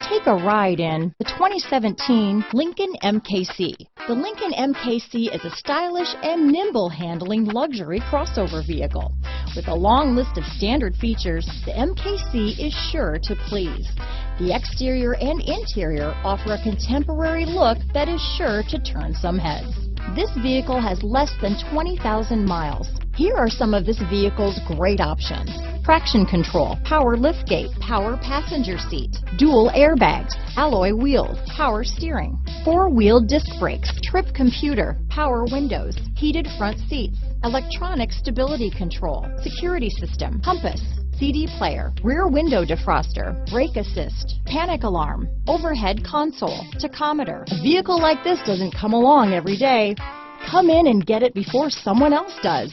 Take a ride in the 2017 Lincoln MKC. The Lincoln MKC is a stylish and nimble handling luxury crossover vehicle. With a long list of standard features, the MKC is sure to please. The exterior and interior offer a contemporary look that is sure to turn some heads. This vehicle has less than 20,000 miles. Here are some of this vehicle's great options: traction control, power liftgate, power passenger seat, dual airbags, alloy wheels, power steering, four-wheel disc brakes, trip computer, power windows, heated front seats, electronic stability control, security system, compass, CD player, rear window defroster, brake assist, panic alarm, overhead console, tachometer. A vehicle like this doesn't come along every day. Come in and get it before someone else does.